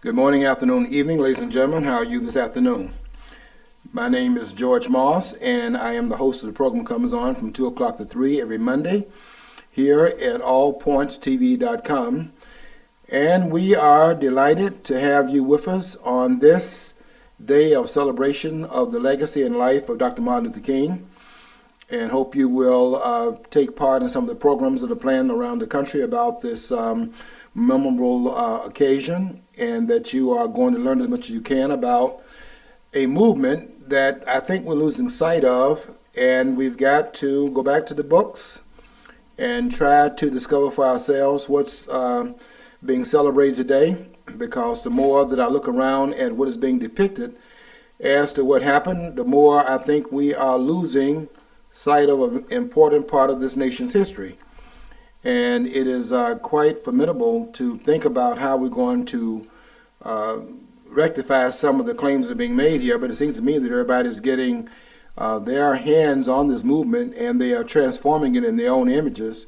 Good morning, afternoon, evening, ladies and gentlemen. How are you this afternoon? My name is George Moss, and I am the host of the program Comes On from 2 o'clock to 3 every Monday here at allpointstv.com. And we are delighted to have you with us on this day of celebration of the legacy and life of Dr. Martin Luther King, and hope you will take part in some of the programs that are planned around the country about this memorable occasion, and that you are going to learn as much as you can about a movement that I think we're losing sight of, and we've got to go back to the books and try to discover for ourselves what's being celebrated today, because the more that I look around at what is being depicted as to what happened, the more I think we are losing sight of an important part of this nation's history. And it is quite formidable to think about how we're going to rectify some of the claims that are being made here, but it seems to me that everybody's getting their hands on this movement, and they are transforming it in their own images.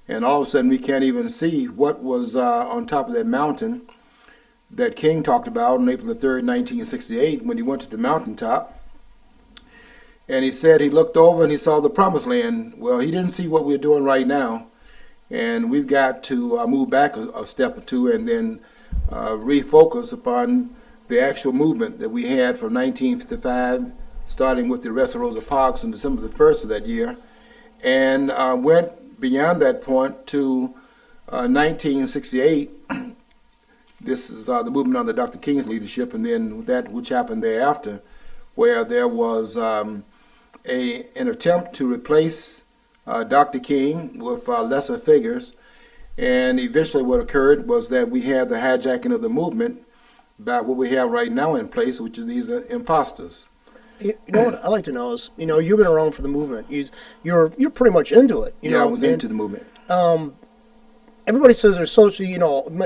And all of a sudden we can't even see what was on top of that mountain that King talked about on April the 3rd, 1968, when he went to the mountaintop. And he said he looked over and he saw the promised land. Well, he didn't see what we're doing right now. And we've got to move back a step or two and then refocus upon the actual movement that we had from 1955, starting with the arrest of Rosa Parks on December the 1st of that year, and went beyond that point to 1968. This is the movement under Dr. King's leadership, and then that which happened thereafter, where there was an attempt to replace Dr. King with lesser figures, and eventually what occurred was that we had the hijacking of the movement by what we have right now in place, which is these imposters. You know what I'd like to know is, you've been around for the movement. You're pretty much into it. I was into the movement. Everybody says there's social,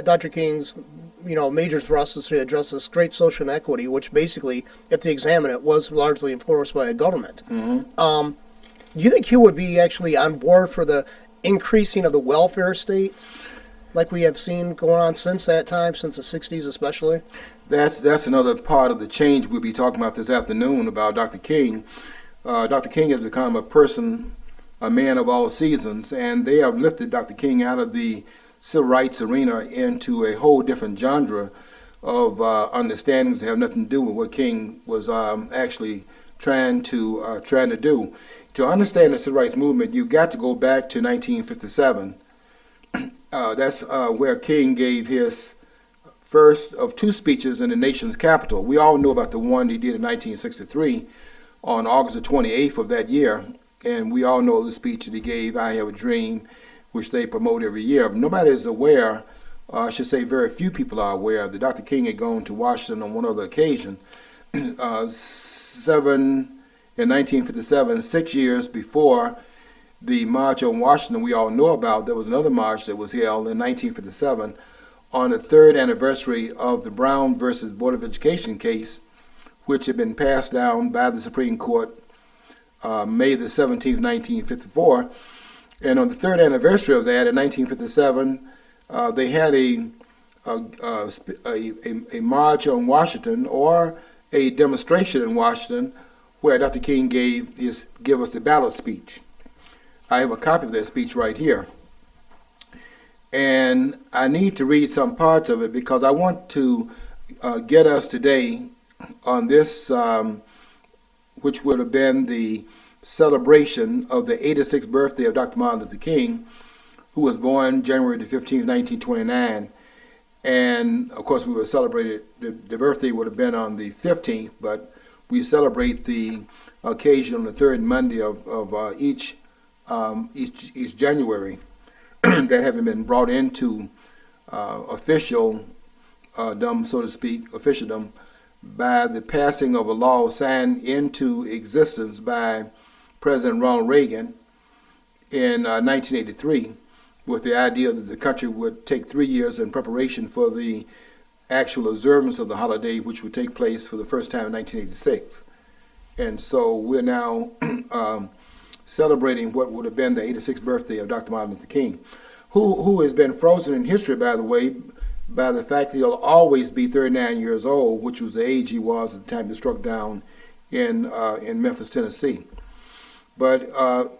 Dr. King's, major thrust is to address this great social inequity, which basically, if they examine it, was largely enforced by a government. Mm-hmm. Do you think he would be actually on board for the increasing of the welfare state, like we have seen going on since that time, since the 60s especially? That's another part of the change we'll be talking about this afternoon about Dr. King. Dr. King has become a man of all seasons, and they have lifted Dr. King out of the civil rights arena into a whole different genre of understandings that have nothing to do with what King was actually trying to do. To understand the civil rights movement, you've got to go back to 1957. That's where King gave his first of two speeches in the nation's capital. We all know about the one he did in 1963 on August the 28th of that year, and we all know the speech that he gave, I Have a Dream, which they promote every year. But nobody is aware, I should say very few people are aware, that Dr. King had gone to Washington on one other occasion, in 1957, 6 years before the March on Washington we all know about. There was another march that was held in 1957 on the third anniversary of the Brown versus Board of Education case, which had been passed down by the Supreme Court May the 17th, 1954. And on the third anniversary of that, in 1957, they had a march on Washington, or a demonstration in Washington, where Dr. King give us the ballot speech. I have a copy of that speech right here. And I need to read some parts of it because I want to get us today on this, which would have been the celebration of the 86th birthday of Dr. Martin Luther King, who was born January the 15th, 1929. And of course we would celebrate it, the birthday would have been on the 15th, but we celebrate the occasion on the third Monday of each January, that having been brought into officialdom, so to speak, officialdom, by the passing of a law signed into existence by President Ronald Reagan in 1983, with the idea that the country would take 3 years in preparation for the actual observance of the holiday, which would take place for the first time in 1986. And so we're now celebrating what would have been the 86th birthday of Dr. Martin Luther King, who has been frozen in history, by the way, by the fact that he'll always be 39 years old, which was the age he was at the time he struck down in Memphis, Tennessee. But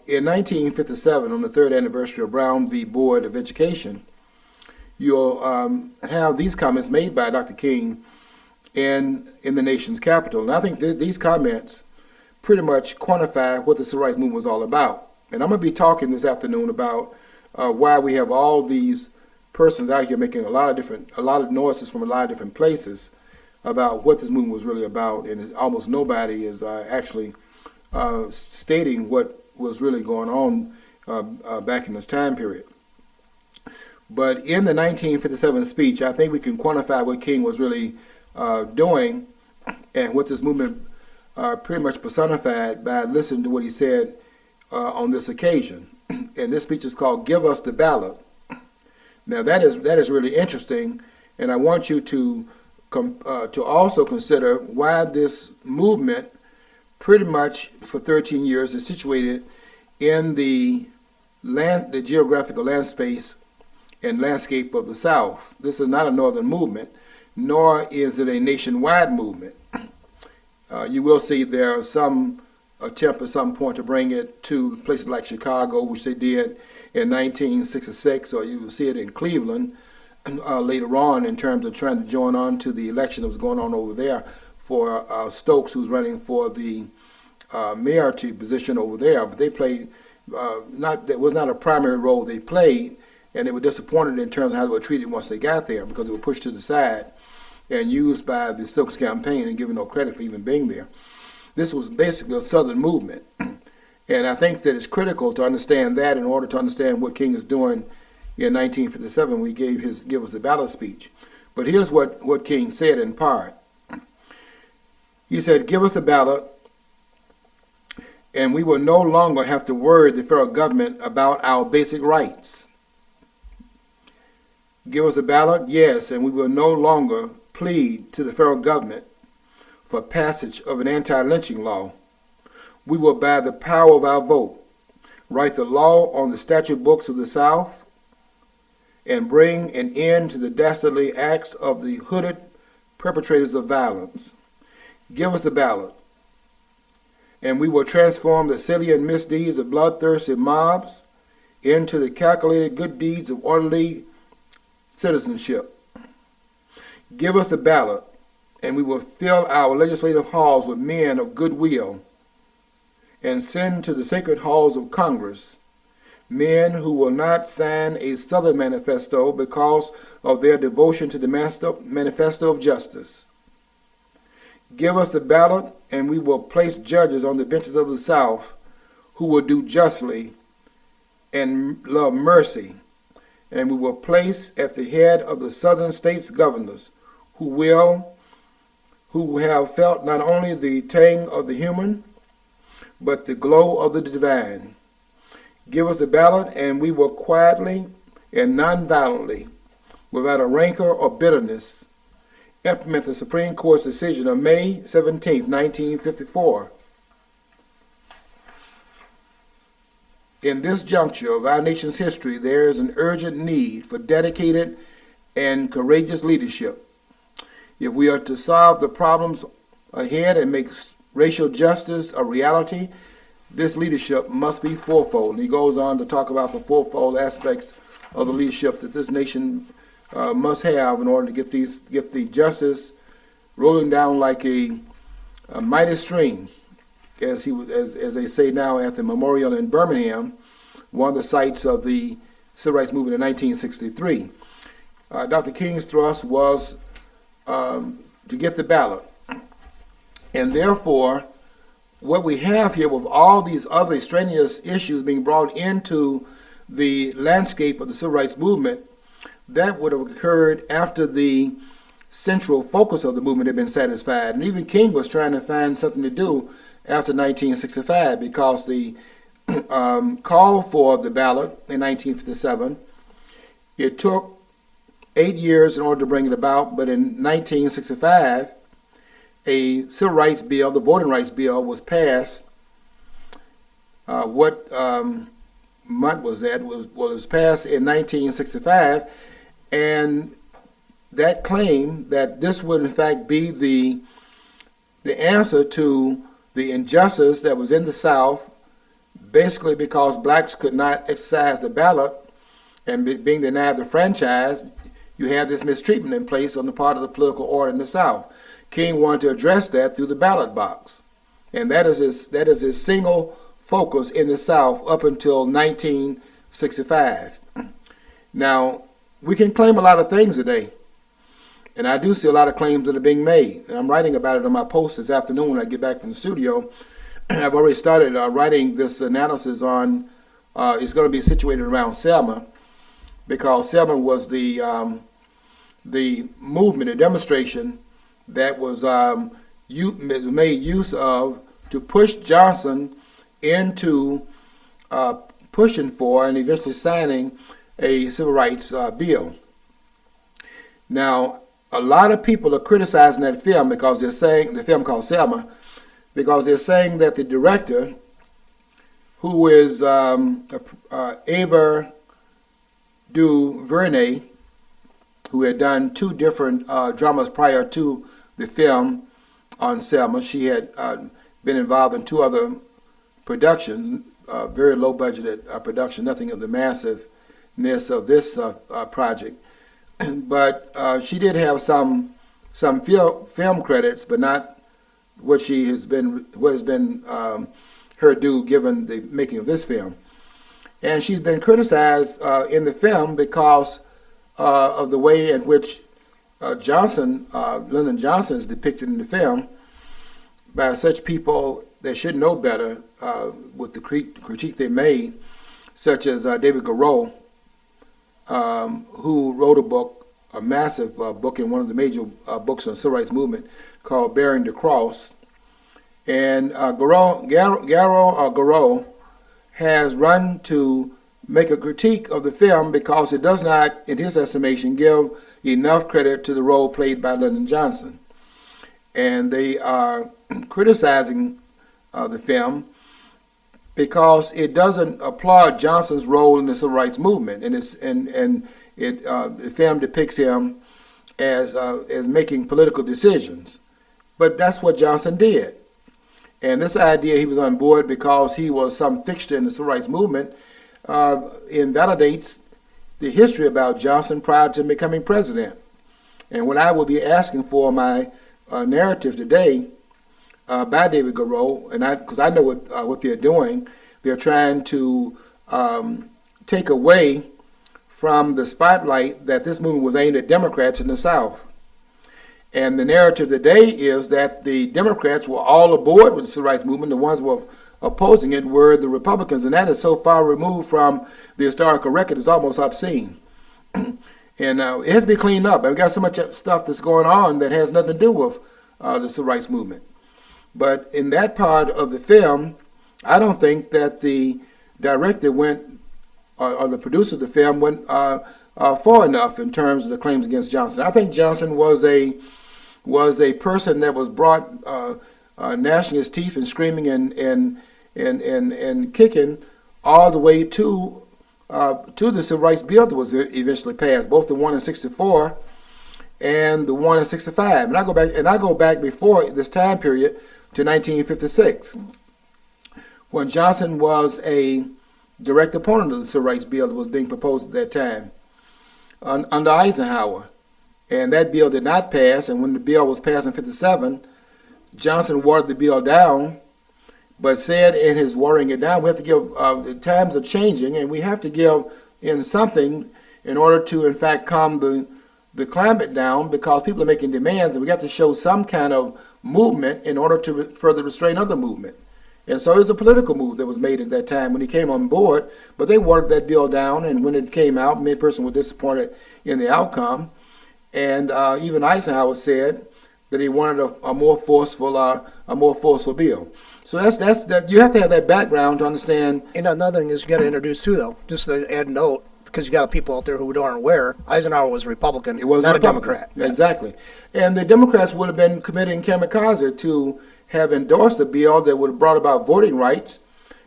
in 1957, on the third anniversary of Brown v. Board of Education, you'll have these comments made by Dr. King in the nation's capital. And I think these comments pretty much quantify what the civil rights movement was all about. And I'm going to be talking this afternoon about why we have all these persons out here making a lot of noises from a lot of different places about what this movement was really about, and almost nobody is actually stating what was really going on back in this time period. But in the 1957 speech, I think we can quantify what King was really doing and what this movement pretty much personified by listening to what he said on this occasion. And this speech is called "Give Us the Ballot." Now that is really interesting, and I want you to also consider why this movement, pretty much for 13 years, is situated in the geographical landscape of the South. This is not a northern movement, nor is it a nationwide movement. You will see there are some attempt at some point to bring it to places like Chicago, which they did in 1966, or you will see it in Cleveland later on in terms of trying to join on to the election that was going on over there for Stokes, who's running for the mayoralty position over there. But they played, that was not a primary role they played, and they were disappointed in terms of how they were treated once they got there, because they were pushed to the side and used by the Stokes campaign and given no credit for even being there. This was basically a Southern movement. And I think that it's critical to understand that in order to understand what King is doing in 1957 when he give us the ballot speech. But here's what King said in part. He said, "Give us the ballot, and we will no longer have to worry the federal government about our basic rights. Give us a ballot, yes, and we will no longer plead to the federal government for passage of an anti-lynching law. We will, by the power of our vote, write the law on the statute books of the South and bring an end to the dastardly acts of the hooded perpetrators of violence. Give us the ballot, and we will transform the salient misdeeds of bloodthirsty mobs into the calculated good deeds of orderly citizenship. Give us the ballot, and we will fill our legislative halls with men of goodwill and send to the sacred halls of Congress men who will not sign a Southern manifesto because of their devotion to the manifesto of justice. Give us the ballot, and we will place judges on the benches of the South who will do justly and love mercy, and we will place at the head of the Southern states governors who have felt not only the tang of the human, but the glow of the divine. Give us the ballot, and we will quietly and non-violently, without a rancor or bitterness, implement the Supreme Court's decision of May 17, 1954. In this juncture of our nation's history, there is an urgent need for dedicated and courageous leadership. If we are to solve the problems ahead and make racial justice a reality, this leadership must be fourfold. And he goes on to talk about the fourfold aspects of the leadership that this nation must have in order to get the justice rolling down like a mighty stream, as they say now at the memorial in Birmingham, one of the sites of the civil rights movement in 1963. Dr. King's thrust was to get the ballot, and therefore what we have here with all these other extraneous issues being brought into the landscape of the civil rights movement, that would have occurred after the central focus of the movement had been satisfied. And even King was trying to find something to do after 1965, because the call for the ballot in 1957, it took 8 years in order to bring it about, but in 1965, a civil rights bill, the voting rights bill, was passed. What month was that? It was passed in 1965, and that claim that this would in fact be the answer to the injustice that was in the South, basically because blacks could not exercise the ballot and being denied the franchise, you had this mistreatment in place on the part of the political order in the South. King wanted to address that through the ballot box, and that is his single focus in the South up until 1965. Now, we can claim a lot of things today, and I do see a lot of claims that are being made. And I'm writing about it on my post this afternoon when I get back from the studio. I've already started writing this analysis on, it's going to be situated around Selma, because Selma was the movement, a demonstration that was made use of to push Johnson into pushing for and eventually signing a civil rights bill. Now, a lot of people are criticizing that film because they're saying, the film called Selma, because they're saying that the director, who is Ava DuVernay, who had done two different dramas prior to the film on Selma. She had been involved in two other productions, very low budgeted production, nothing of the massiveness of this project. But she did have some film credits, but not what has been her due given the making of this film. And she's been criticized in the film because of the way in which Lyndon Johnson is depicted in the film by such people that should know better with the critique they made, such as David Garreau, who wrote a massive book in one of the major books on the civil rights movement called Bearing the Cross. And Garreau has run to make a critique of the film because it does not, in his estimation, give enough credit to the role played by Lyndon Johnson. And they are criticizing the film because it doesn't applaud Johnson's role in the civil rights movement, and the film depicts him as making political decisions. But that's what Johnson did. And this idea he was on board because he was some fixture in the civil rights movement invalidates the history about Johnson prior to becoming president. And what I will be asking for my narrative today by David Garreau, and because I know what they're doing, they're trying to take away from the spotlight that this movement was aimed at Democrats in the South. And the narrative today is that the Democrats were all aboard with the civil rights movement. The ones who were opposing it were the Republicans, and that is so far removed from the historical record, it's almost obscene. And it has to be cleaned up. We've got so much stuff that's going on that has nothing to do with the civil rights movement. But in that part of the film, I don't think that the director went, or the producer of the film went far enough in terms of the claims against Johnson. I think Johnson was a person that was brought gnashing his teeth and screaming and kicking all the way to the civil rights bill that was eventually passed, both the one in '64 and the one in '65. And I go back before this time period to 1956, when Johnson was a direct opponent of the civil rights bill that was being proposed at that time under Eisenhower. And that bill did not pass, and when the bill was passed in '57, Johnson watered the bill down, but said in his watering it down, we have to give, the times are changing, and we have to give in something in order to, in fact, calm the climate down, because people are making demands, and we got to show some kind of movement in order to further restrain other movement. And so it was a political move that was made at that time when he came on board, but they watered that bill down, and when it came out, many persons were disappointed in the outcome. And even Eisenhower said that he wanted a more forceful bill. So that's you have to have that background to understand. And another thing is you got to introduce too, though, just to add a note, because you got people out there who aren't aware. Eisenhower was a Republican, not a Democrat. Exactly, and the Democrats would have been committing kamikaze to have endorsed a bill that would have brought about voting rights,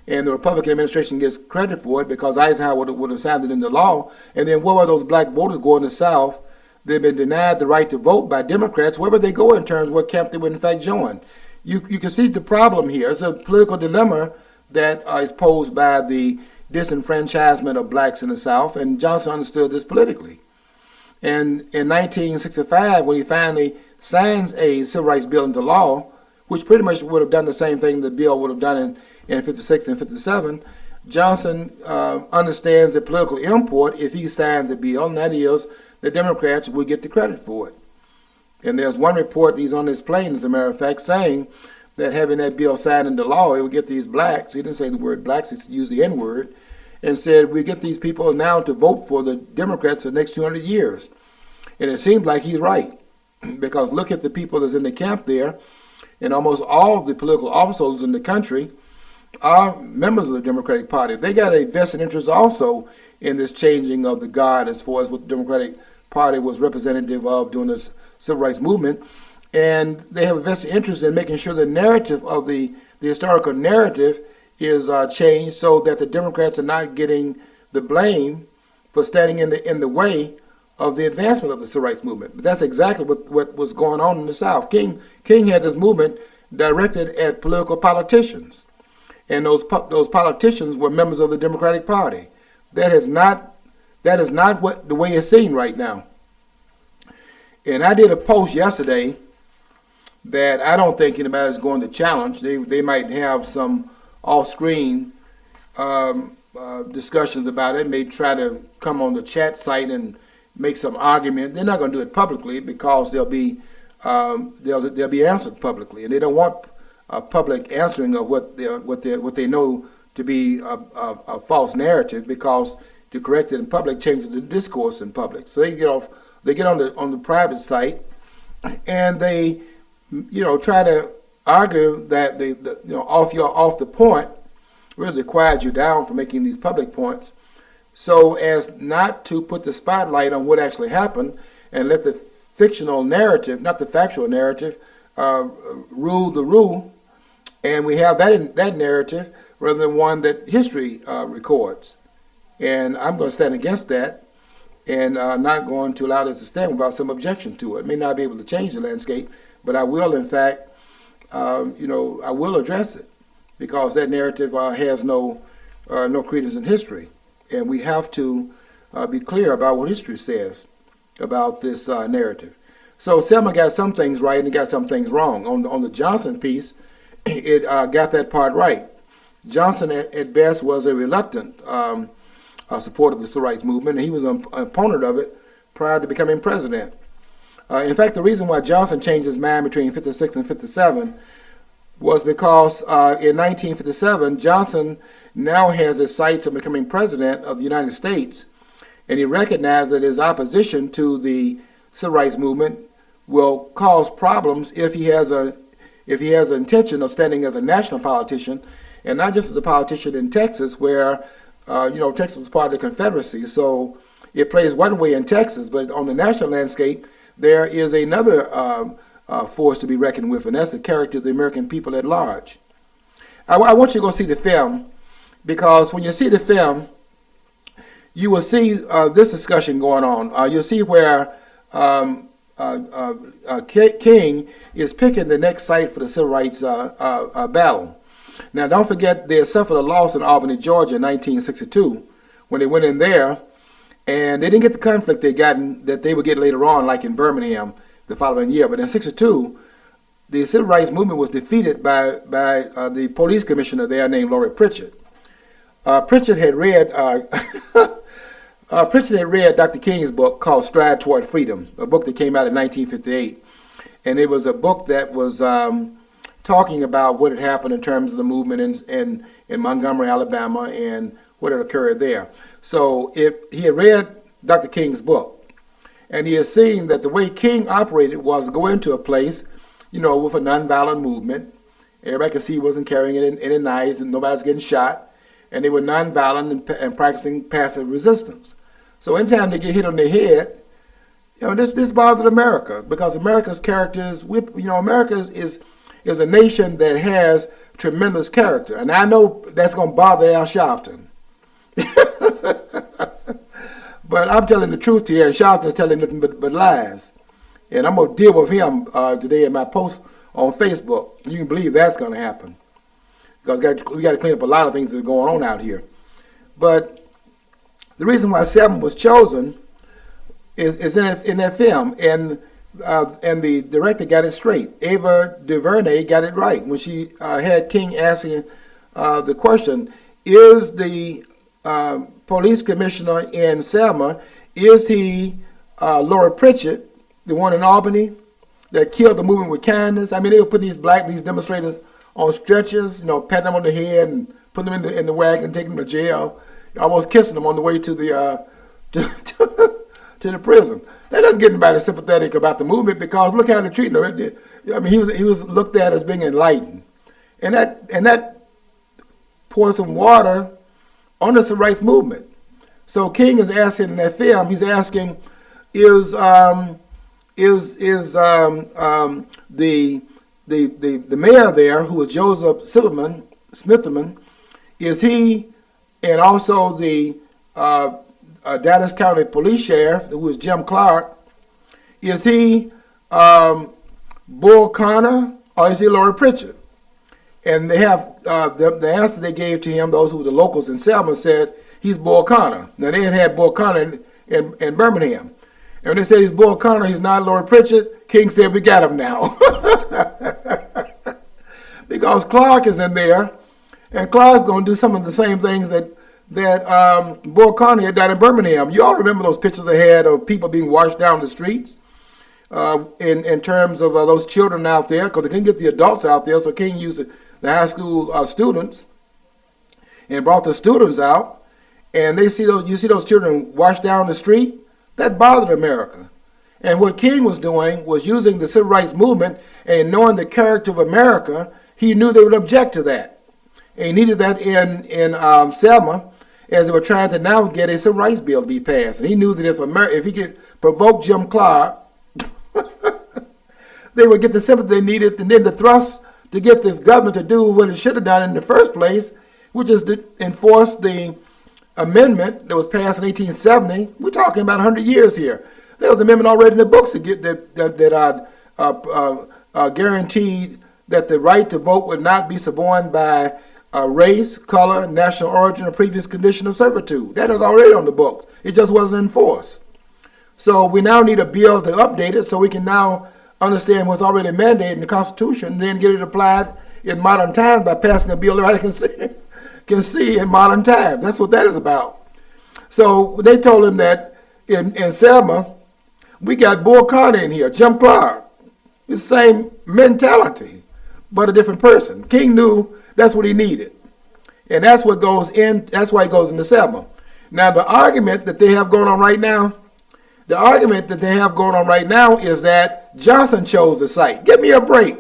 and the Republican administration gets credit for it because Eisenhower would have signed it into law. And then where were those black voters going to the South they've been denied the right to vote by Democrats, where would they go in terms of what camp they would in fact join? You can see the problem here. It's a political dilemma that is posed by the disenfranchisement of blacks in the South, and Johnson understood this politically. And in 1965, when he finally signs a civil rights bill into law, which pretty much would have done the same thing the bill would have done in 56 and 57, Johnson understands the political import if he signs a bill, and that is the Democrats will get the credit for it. And there's one report, he's on this plane, as a matter of fact, saying that having that bill signed into law, it would get these blacks, he didn't say the word blacks, he used the N-word, and said, we get these people now to vote for the Democrats for the next 200 years. And it seems like he's right, because look at the people that's in the camp there, and almost all of the political office holders in the country are members of the Democratic Party. They got a vested interest also in this changing of the guard as far as what the Democratic Party was representative of during this civil rights movement. And they have a vested interest in making sure the narrative of the historical narrative is changed so that the Democrats are not getting the blame for standing in the way of the advancement of the civil rights movement. But that's exactly what was going on in the South. King had this movement directed at political politicians, and those politicians were members of the Democratic Party. That is not what the way it's seen right now. And I did a post yesterday that I don't think anybody's going to challenge. They might have some off-screen discussions about it, may try to come on the chat site and make some argument. They're not going to do it publicly because they'll be answered publicly, and they don't want a public answering of what they know to be a false narrative, because to correct it in public changes the discourse in public. So they get on the private site, and they try to argue that off the point really quiet you down from making these public points, so as not to put the spotlight on what actually happened and let the fictional narrative, not the factual narrative, rule the rule, and we have that narrative rather than one that history records. And I'm going to stand against that, and not going to allow this to stand without some objection to it. I may not be able to change the landscape, but I will, in fact, I will address it, because that narrative has no credence in history, and we have to be clear about what history says about this narrative. So Selma got some things right and got some things wrong. On the Johnson piece, it got that part right. Johnson, at best, was a reluctant supporter of the civil rights movement, and he was an opponent of it prior to becoming president. In fact, the reason why Johnson changed his mind between 56 and 57 was because in 1957, Johnson now has his sights on becoming president of the United States, and he recognized that his opposition to the civil rights movement will cause problems if he has an intention of standing as a national politician, and not just as a politician in Texas, where Texas was part of the Confederacy. So it plays one way in Texas, but on the national landscape, there is another force to be reckoned with, and that's the character of the American people at large. I want you to go see the film, because when you see the film, you will see this discussion going on. You'll see where King is picking the next site for the civil rights battle. Now, don't forget, they suffered a loss in Albany, Georgia in 1962 when they went in there, and they didn't get the conflict that they would get later on, like in Birmingham the following year. But in 62, the civil rights movement was defeated by the police commissioner there named Laurie Pritchett. Pritchett had read Dr. King's book called Stride Toward Freedom, a book that came out in 1958. And it was a book that was talking about what had happened in terms of the movement in Montgomery, Alabama, and what had occurred there. So he had read Dr. King's book, and he had seen that the way King operated was go into a place, with a nonviolent movement. Everybody could see he wasn't carrying any knives, and nobody was getting shot, and they were nonviolent and practicing passive resistance. So anytime they get hit on their head, this bothered America, because America's character is, America is a nation that has tremendous character, and I know that's going to bother Al Sharpton. But I'm telling the truth here, and Charlton is telling nothing but lies. And I'm going to deal with him today in my post on Facebook. You can believe that's going to happen. Because we got to clean up a lot of things that are going on out here. But the reason why Selma was chosen is in that film. And the director got it straight. Ava DuVernay got it right when she had King asking the question, is the police commissioner in Selma, is he Laura Pritchett, the one in Albany that killed the movement with kindness? I mean, they were putting these demonstrators on stretchers, patting them on the head and putting them in the wagon and taking them to jail, almost kissing them on the way to the to the prison. That doesn't get anybody sympathetic about the movement, because look how they're treating her. I mean, he was looked at as being enlightened, and that pours some water on the civil rights movement. So King is asking in that film, he's asking, is the mayor there, who was Joseph Smitherman, is he, and also the Dallas County Police Sheriff, who was Jim Clark, is he Bull Connor, or is he Laura Pritchett? And they have the answer they gave to him, those who were the locals in Selma, said he's Bull Connor. Now, they had Bull Connor in Birmingham. And when they said he's Bull Connor, he's not Laura Pritchett, King said, we got him now. Because Clark is in there, and Clark's going to do some of the same things that Bull Connor had done in Birmingham. You all remember those pictures they had of people being washed down the streets in terms of those children out there, because they couldn't get the adults out there, so King used the high school students and brought the students out, and you see those children washed down the street. That bothered America. And what King was doing was using the civil rights movement, and knowing the character of America, he knew they would object to that. And he needed that in Selma, as they were trying to now get a civil rights bill to be passed. And he knew that if he could provoke Jim Clark, they would get the sympathy they needed, and then the thrust to get the government to do what it should have done in the first place, which is to enforce the amendment that was passed in 1870. We're talking about 100 years here. There was an amendment already in the books that guaranteed that the right to vote would not be subordinated by race, color, national origin, or previous condition of servitude. That is already on the books. It just wasn't enforced. So we now need a bill to update it so we can now understand what's already mandated in the Constitution, and then get it applied in modern times by passing a bill that everybody can see in modern times. That's what that is about. So they told him that in Selma, we got Bull Connor in here, Jim Clark. It's the same mentality, but a different person. King knew that's what he needed. And that's what goes in, that's why he goes into Selma. Now, the argument that they have going on right now, is that Johnson chose the site. Give me a break.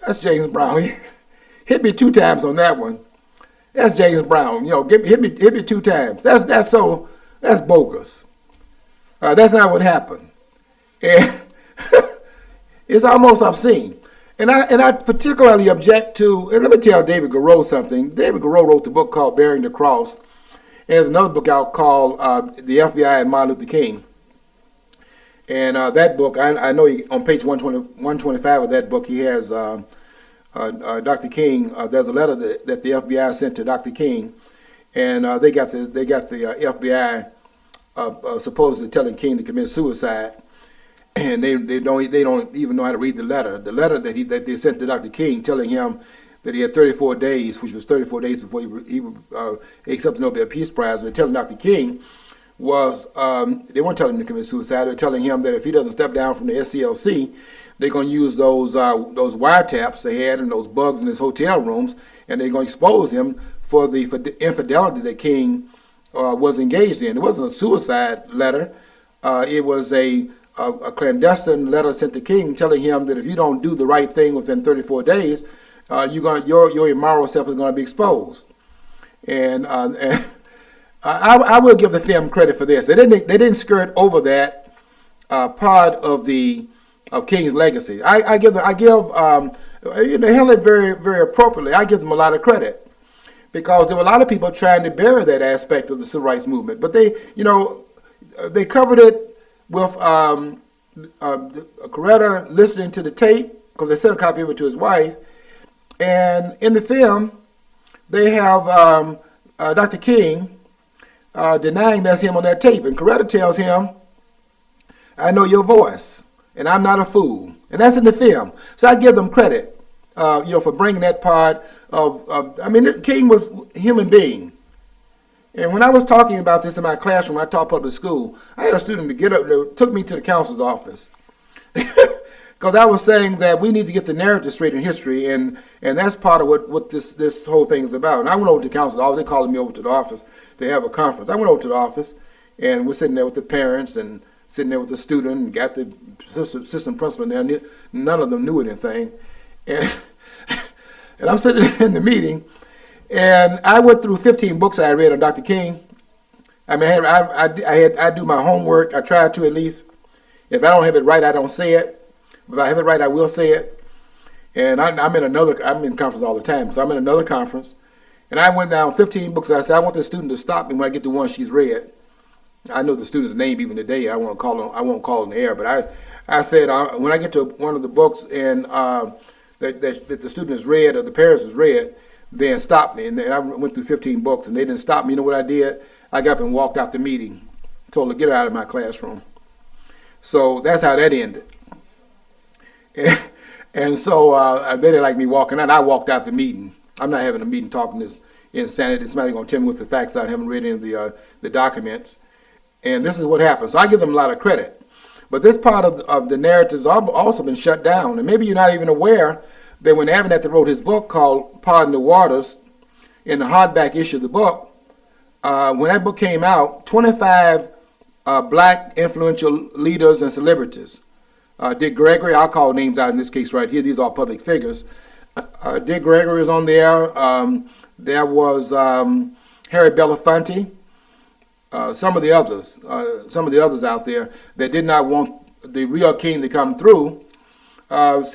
That's James Brown. Hit me 2 times on that one. That's James Brown. Hit me 2 times. That's bogus. That's not what happened. And it's almost obscene. And I particularly object to, and let me tell David Garreau something. David Garreau wrote the book called Bearing the Cross. And there's another book out called The FBI and Martin Luther King. And that book, I know on page 125 of that book, he has Dr. King. There's a letter that the FBI sent to Dr. King, and they got the FBI supposedly telling King to commit suicide, and they don't even know how to read the letter. The letter that they sent to Dr. King, telling him that he had 34 days, which was 34 days before he accepted the Nobel Peace Prize. They're telling Dr. King was they weren't telling him to commit suicide. They're telling him that if he doesn't step down from the SCLC, they're going to use those wiretaps they had and those bugs in his hotel rooms, and they're going to expose him for the infidelity that King was engaged in. It wasn't a suicide letter. It was a clandestine letter sent to King telling him that if you don't do the right thing within 34 days, your immoral self is going to be exposed. And I will give the film credit for this. They didn't skirt over that part of King's legacy. They handled it very, very appropriately. I give them a lot of credit, because there were a lot of people trying to bury that aspect of the civil rights movement. But they covered it with Coretta listening to the tape, because they sent a copy of it to his wife. And in the film, they have Dr. King denying that's him on that tape. And Coretta tells him, "I know your voice, and I'm not a fool." And that's in the film. So I give them credit, for bringing that part of King was a human being. And when I was talking about this in my classroom, I taught public school, I had a student to get up, that took me to the counselor's office. Because I was saying that we need to get the narrative straight in history, and that's part of what this whole thing is about. And I went over to the counselor's office. They called me over to the office to have a conference. I went over to the office, and we're sitting there with the parents and sitting there with the student, and got the assistant principal there. None of them knew anything. And I'm sitting in the meeting, and I went through 15 books I read on Dr. King. I do my homework. I try to, at least. If I don't have it right, I don't say it. If I have it right, I will say it. And I'm in conference all the time, so I'm in another conference. And I went down 15 books. I said, I want the student to stop me when I get to one she's read. I know the student's name even today. I won't call it in the air. But I said, when I get to one of the books and that the student has read or the parents has read, then stop me. And then I went through 15 books, and they didn't stop me. You know what I did? I got up and walked out the meeting, told her to get out of my classroom. So that's how that ended. And so they didn't like me walking out. I walked out the meeting. I'm not having a meeting talking this insanity. Somebody's going to tell me what the facts are. I haven't read any of the documents. And this is what happened. So I give them a lot of credit. But this part of the narrative has also been shut down. And maybe you're not even aware that when Abernathy wrote his book called Pardon the Waters, in the hardback issue of the book, when that book came out, 25 black influential leaders and celebrities, Dick Gregory, I'll call names out in this case right here. These are all public figures. Dick Gregory is on there. There was Harry Belafonte. Some of the others out there that did not want the real king to come through, had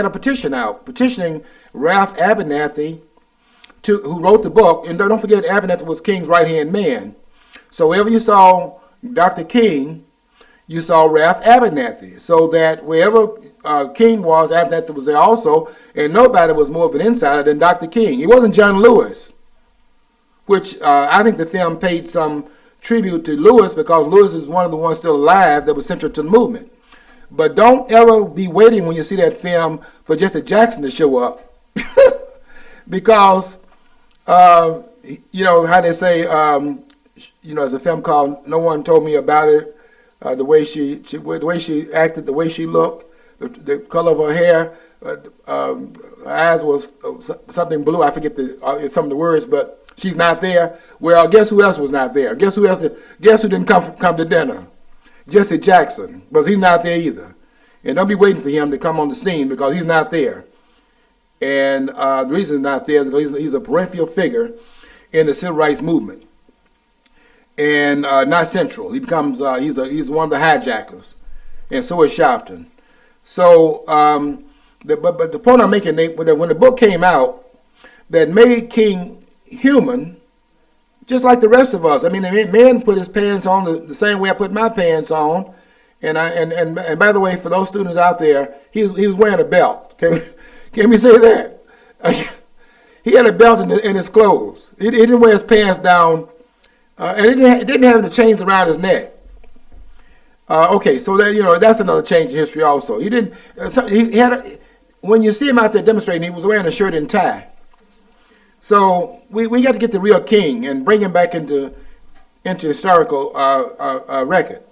a petition out petitioning Ralph Abernathy, who wrote the book. And don't forget, Abernathy was King's right-hand man. So wherever you saw Dr. King, you saw Ralph Abernathy. So that wherever King was, Abernathy was there also, and nobody was more of an insider than Dr. King. It wasn't John Lewis, which I think the film paid some tribute to Lewis, because Lewis is one of the ones still alive that was central to the movement. But don't ever be waiting when you see that film for Jesse Jackson to show up. Because, how they say, there's a film called No One Told Me About It, the way she acted, the way she looked, the color of her hair, her eyes was something blue. I forget some of the words, but she's not there. Well, guess who else was not there? Guess who didn't come to dinner? Jesse Jackson, because he's not there either. And don't be waiting for him to come on the scene, because he's not there. And the reason he's not there is because he's a peripheral figure in the civil rights movement, and not central. He becomes he's one of the hijackers, and so is Sharpton. So, but the point I'm making, when the book came out, that made King human, just like the rest of us. I mean, the man put his pants on the same way I put my pants on, and by the way, for those students out there, he was wearing a belt. Can we say that? He had a belt in his clothes. He didn't wear his pants down, and it didn't have the chains around his neck. Okay, so that that's another change in history also. He didn't. When you see him out there demonstrating, he was wearing a shirt and tie. So we got to get the real king and bring him back into historical record.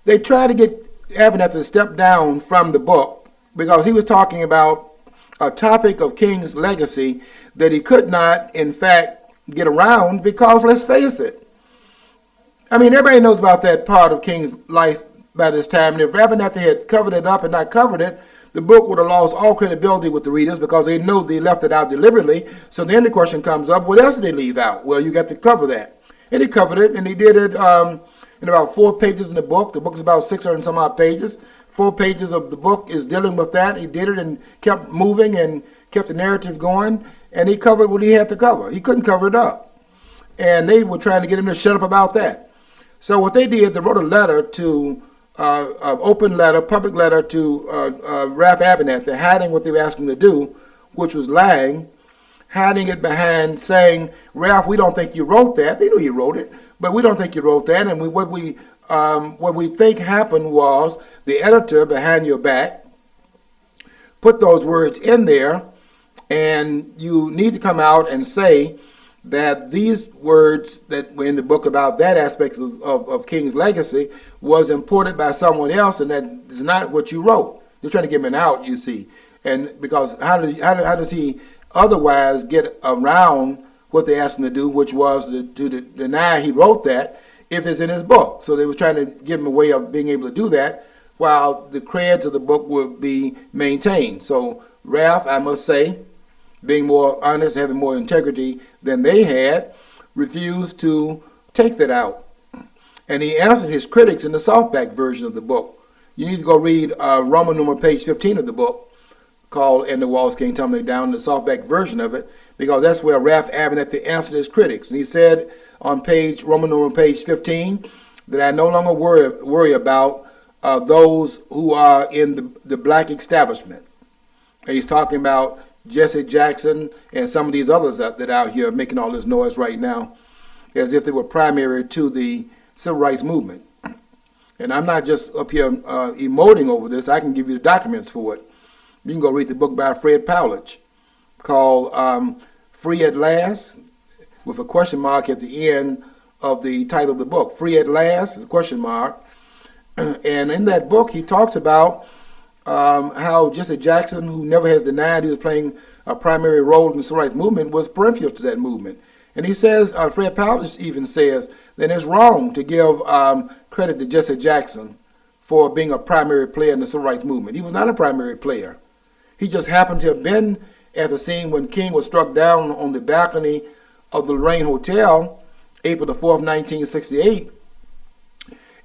They tried to get Abernathy to step down from the book because he was talking about a topic of King's legacy that he could not, in fact, get around because, let's face it, I mean, everybody knows about that part of King's life by this time. And if Abernathy had covered it up and not covered it, the book would have lost all credibility with the readers because they know they left it out deliberately. So then the question comes up, what else did they leave out? Well, you got to cover that. And he covered it, and he did it in about 4 pages in the book. The book is about 600 and some odd pages. 4 pages of the book is dealing with that. He did it and kept moving and kept the narrative going. and he covered what he had to cover. He couldn't cover it up. And they were trying to get him to shut up about that. So what they did, they wrote a letter to, an open letter, public letter to Ralph Abernathy, hiding what they were asking him to do, which was lying, hiding it behind saying, Ralph, we don't think you wrote that. They knew you wrote it, but we don't think you wrote that. And what we think happened was the editor behind your back put those words in there, and you need to come out and say that these words that were in the book about that aspect of King's legacy was imported by someone else, and that is not what you wrote. They're trying to get him out, you see. And because how does he otherwise get around what they asked him to do, which was to deny he wrote that, if it's in his book? So they were trying to give him a way of being able to do that while the creds of the book would be maintained. So Ralph, I must say, being more honest, having more integrity than they had, refused to take that out. And he answered his critics in the softback version of the book. You need to go read Roman numeral page 15 of the book, called And the Walls Came Tumbling Down, the softback version of it, because that's where Ralph Abernathy answered his critics. And he said on Roman numeral page 15, that I no longer worry about those who are in the black establishment. And he's talking about Jesse Jackson and some of these others that are out here making all this noise right now, as if they were primary to the civil rights movement. And I'm not just up here emoting over this. I can give you the documents for it. You can go read the book by Fred Powledge called Free at Last, with a question mark at the end of the title of the book. Free at Last is a question mark. And in that book, he talks about how Jesse Jackson, who never has denied he was playing a primary role in the civil rights movement, was peripheral to that movement. And he says, Fred Powledge even says, that it's wrong to give credit to Jesse Jackson for being a primary player in the civil rights movement. He was not a primary player. He just happened to have been at the scene when King was struck down on the balcony of the Lorraine Hotel, April the 4th, 1968.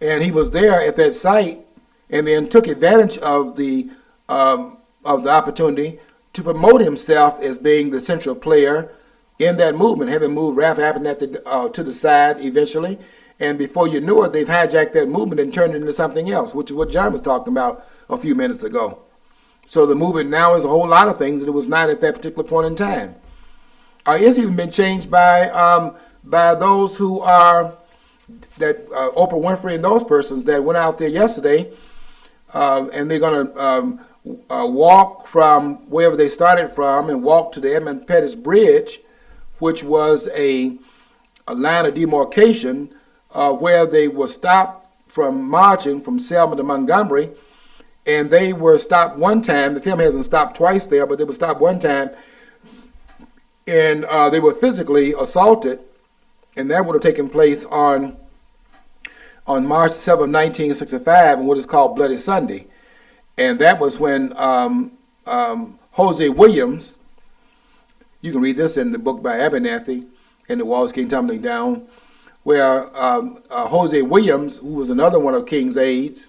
And he was there at that site, and then took advantage of the opportunity to promote himself as being the central player in that movement, having moved Ralph Abernathy to the side eventually. And before you knew it, they've hijacked that movement and turned it into something else, which is what John was talking about a few minutes ago. So the movement now is a whole lot of things that it was not at that particular point in time. It's even been changed by those who are, Oprah Winfrey and those persons that went out there yesterday, and they're going to walk from wherever they started from and walk to the Edmund Pettus Bridge, which was a line of demarcation where they were stopped from marching from Selma to Montgomery. And they were stopped one time. The film hasn't stopped twice there, but they were stopped one time. And they were physically assaulted. And that would have taken place on March 7, 1965, on what is called Bloody Sunday. And that was when Jose Williams, you can read this in the book by Abernathy, And the Walls Came Tumbling Down, where Jose Williams, who was another one of King's aides,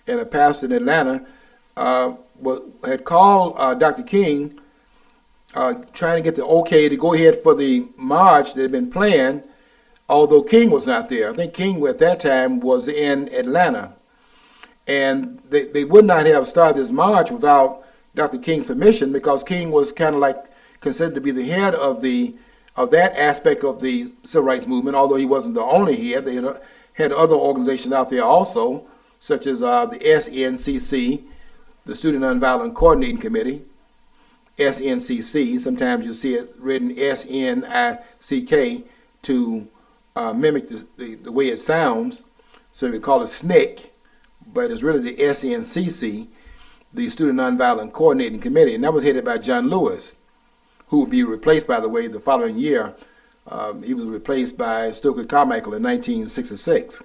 and a pastor in Atlanta, had called Dr. King, trying to get the okay to go ahead for the march that had been planned, although King was not there. I think King at that time was in Atlanta. And they would not have started this march without Dr. King's permission, because King was kind of like considered to be the head of that aspect of the civil rights movement, although he wasn't the only head. They had other organizations out there also, such as the SNCC, the Student Nonviolent Coordinating Committee, SNCC. Sometimes you see it written SNICK to mimic the way it sounds. So we call it SNCC, but it's really the SNCC, the Student Nonviolent Coordinating Committee, and that was headed by John Lewis, who would be replaced, by the way, the following year. He was replaced by Stokely Carmichael in 1966.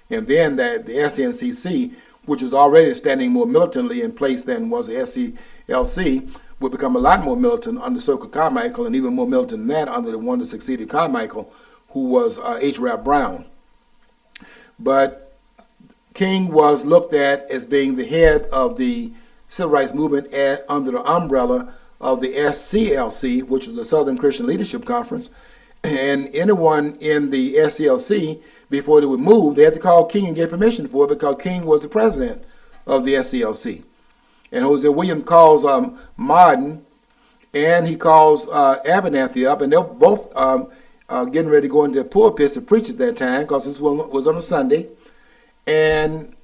And then the SNCC, which was already standing more militantly in place than was the SCLC, would become a lot more militant under Stokely Carmichael, and even more militant than that under the one that succeeded Carmichael, who was H. Rap Brown. But King was looked at as being the head of the civil rights movement under the umbrella of the SCLC, which was the Southern Christian Leadership Conference. And anyone in the SCLC, before they would move, they had to call King and get permission for it because King was the president of the SCLC. And Jose Williams calls Martin, and he calls Abernathy up, and they're both getting ready to go into the pulpit to preach at that time because this one was on a Sunday. And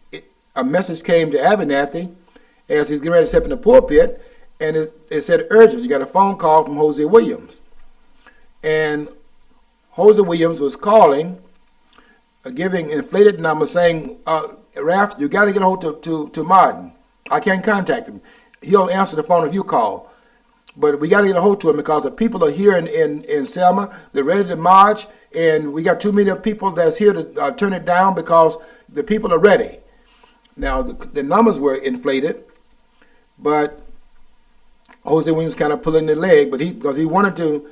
a message came to Abernathy as he's getting ready to step in the pulpit, and it said urgent. You got a phone call from Jose Williams. And Jose Williams was calling, giving inflated numbers, saying, Ralph, you got to get a hold to Martin. I can't contact him. He'll answer the phone if you call. But we got to get a hold to him because the people are here in Selma. They're ready to march, and we got too many people that's here to turn it down because the people are ready. Now, the numbers were inflated, but Jose Williams kind of pulling the leg, but because he wanted to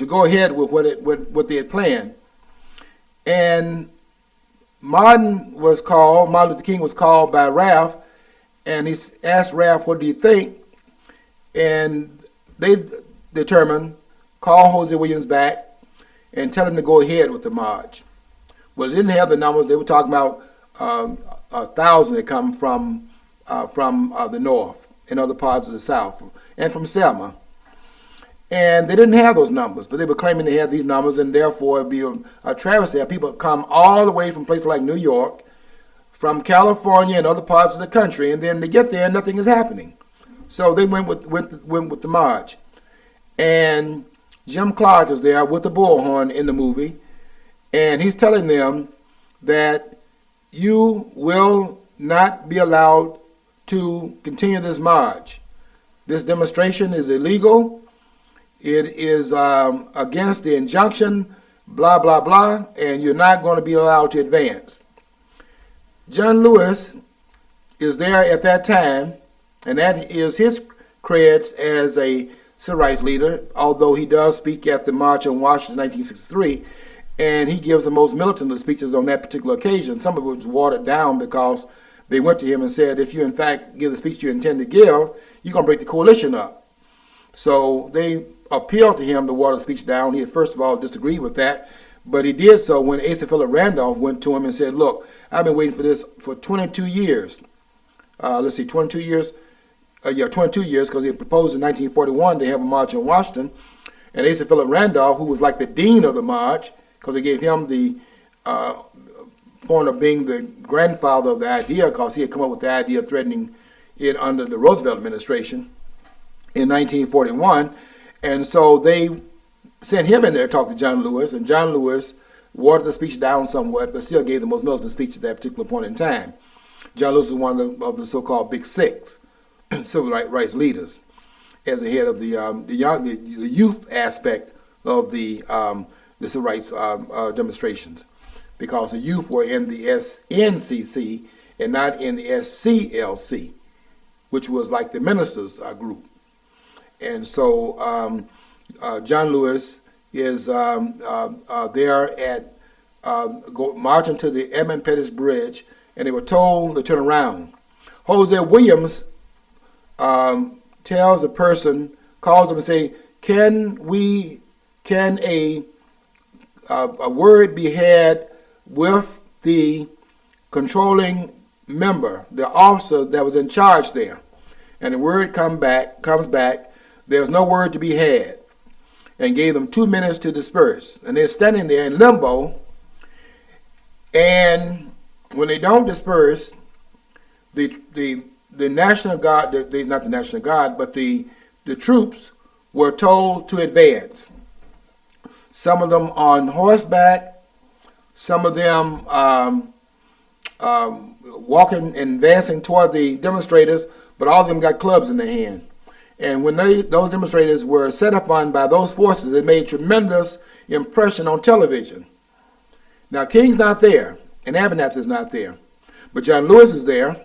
go ahead with what they had planned. And Martin Luther King was called by Ralph, and he asked Ralph, what do you think? And they determined, call Jose Williams back and tell him to go ahead with the march. Well, they didn't have the numbers. They were talking about 1,000 that come from the north and other parts of the south and from Selma. And they didn't have those numbers, but they were claiming they had these numbers, and therefore it would be a travesty. People come all the way from places like New York, from California and other parts of the country, and then they get there and nothing is happening. So they went with the march. And Jim Clark is there with the bullhorn in the movie, and he's telling them that you will not be allowed to continue this march. This demonstration is illegal. It is against the injunction, blah, blah, blah, and you're not going to be allowed to advance. John Lewis is there at that time, and that is his credits as a civil rights leader, although he does speak at the March on Washington in 1963, and he gives the most militant of speeches on that particular occasion. Some of it was watered down because they went to him and said, if you in fact give the speech you intend to give, you're going to break the coalition up. So they appealed to him to water the speech down. He had first of all disagreed with that, but he did so when Asa Philip Randolph went to him and said, look, I've been waiting for this for 22 years. 22 years? 22 years, because he had proposed in 1941 to have a march in Washington. And Asa Philip Randolph, who was like the dean of the march, because they gave him the point of being the grandfather of the idea, because he had come up with the idea of threatening it under the Roosevelt administration in 1941. And so they sent him in there to talk to John Lewis, and John Lewis watered the speech down somewhat, but still gave the most militant speech at that particular point in time. John Lewis was one of the so-called Big Six civil rights leaders, as the head of the youth aspect of the civil rights demonstrations, because the youth were in the SNCC and not in the SCLC, which was like the ministers' group. And so John Lewis is there at marching to the Edmund Pettus Bridge, and they were told to turn around. Jose Williams tells a person, calls them and say, can a word be had with the controlling member, the officer that was in charge there? And the word comes back, there's no word to be had, and gave them 2 minutes to disperse. And they're standing there in limbo, and when they don't disperse, the National Guard, not the National Guard, but the troops were told to advance. Some of them on horseback, some of them walking and advancing toward the demonstrators, but all of them got clubs in their hand. And when those demonstrators were set upon by those forces, it made tremendous impression on television. Now, King's not there, and Abernathy is not there, but John Lewis is there.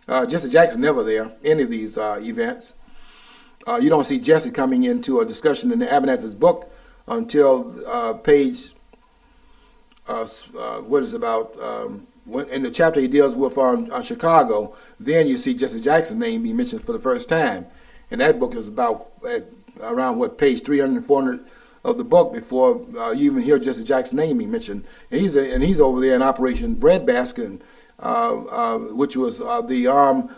Jesse Jackson's never there, any of these events. You don't see Jesse coming into a discussion in Abernathy's book until page, what is about, in the chapter he deals with on Chicago, then you see Jesse Jackson's name be mentioned for the first time. And that book is about around what page 300, 400 of the book before you even hear Jesse Jackson's name being mentioned. And he's over there in Operation Breadbasket, which was the arm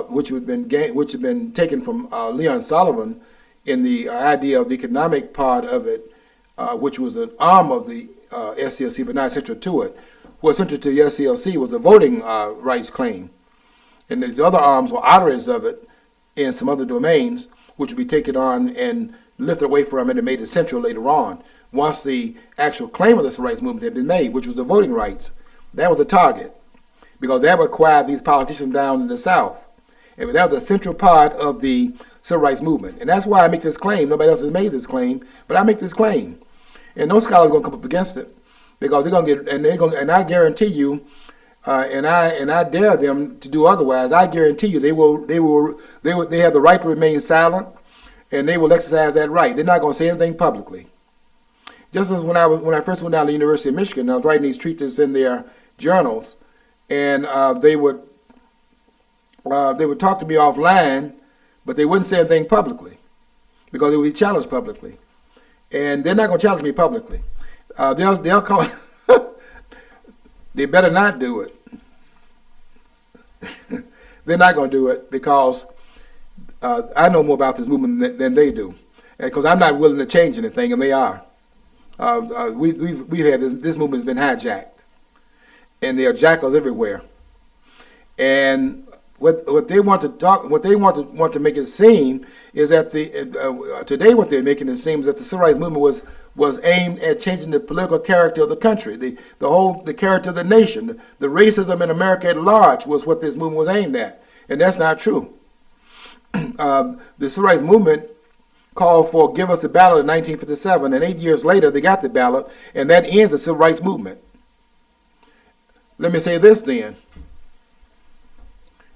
which had been taken from Leon Sullivan in the idea of the economic part of it, which was an arm of the SCLC, but not central to it. What's central to the SCLC was a voting rights claim. And these other arms were arteries of it in some other domains, which would be taken on and lifted away from it and made it central later on. Once the actual claim of the civil rights movement had been made, which was the voting rights, that was a target, because that would acquire these politicians down in the South. And that was a central part of the civil rights movement. And that's why I make this claim. Nobody else has made this claim, but I make this claim. And no scholars are going to come up against it, because they're going to get, and I guarantee you, and I dare them to do otherwise. I guarantee you, they have the right to remain silent, and they will exercise that right. They're not going to say anything publicly. Just as when I first went down to the University of Michigan, I was writing these treatises in their journals, and they would talk to me offline, but they wouldn't say anything publicly, because they would be challenged publicly, and they're not going to challenge me publicly. They'll come. They better not do it. They're not going to do it, because I know more about this movement than they do, because I'm not willing to change anything, and they are. We've had this movement has been hijacked, and there are jackals everywhere. And what they want to make it seem is that today what they're making it seem is that the civil rights movement was aimed at changing the political character of the country, the character of the nation. The racism in America at large was what this movement was aimed at, and that's not true. The civil rights movement called for give us the ballot in 1957, and 8 years later they got the ballot, and that ends the civil rights movement. Let me say this then.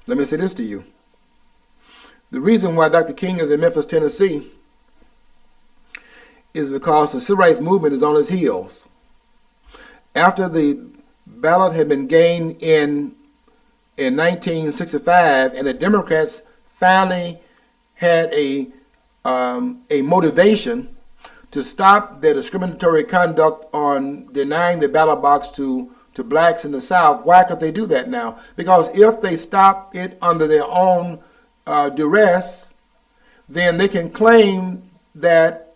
Let me say this to you. The reason why Dr. King is in Memphis, Tennessee, is because the civil rights movement is on its heels. After the ballot had been gained in 1965, and the Democrats finally had a motivation to stop their discriminatory conduct on denying the ballot box to blacks in the South. Why could they do that now? Because if they stop it under their own duress, then they can claim that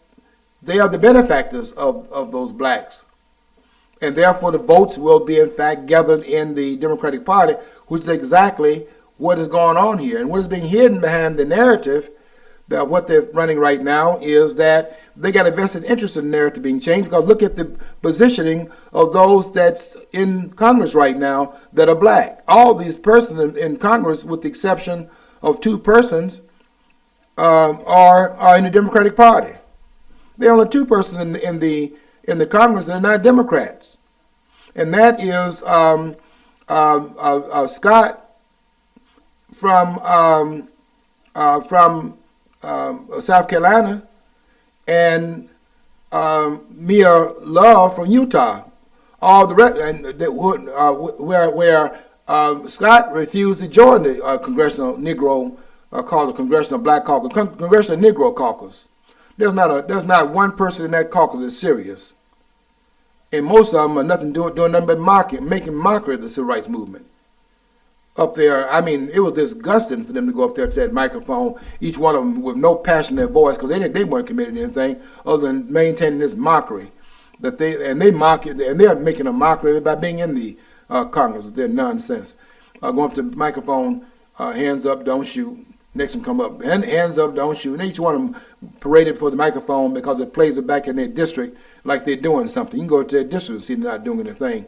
they are the benefactors of those blacks. And therefore the votes will be in fact gathered in the Democratic Party, which is exactly what is going on here. And what is being hidden behind the narrative that what they're running right now is that they got a vested interest in the narrative being changed, because look at the positioning of those that's in Congress right now that are black. All these persons in Congress, with the exception of 2 persons, are in the Democratic Party. There are only 2 persons in the Congress that are not Democrats, and that is Scott from South Carolina, and Mia Love from Utah. All the rest, and where Scott refused to join the Congressional Negro called the Congressional Black Caucus, Congressional Negro Caucus. There's not one person in that caucus that's serious, and most of them are doing nothing but making mockery of the civil rights movement. Up there, I mean, it was disgusting for them to go up there to that microphone, each one of them with no passion in their voice, because they weren't committing anything other than maintaining this mockery that they mock it, and they're making a mockery by being in the Congress with their nonsense. Go up to the microphone, hands up, don't shoot. Next one come up, and hands up, don't shoot. And each one of them paraded for the microphone because it plays it back in their district like they're doing something. You can go to their district and see they're not doing anything.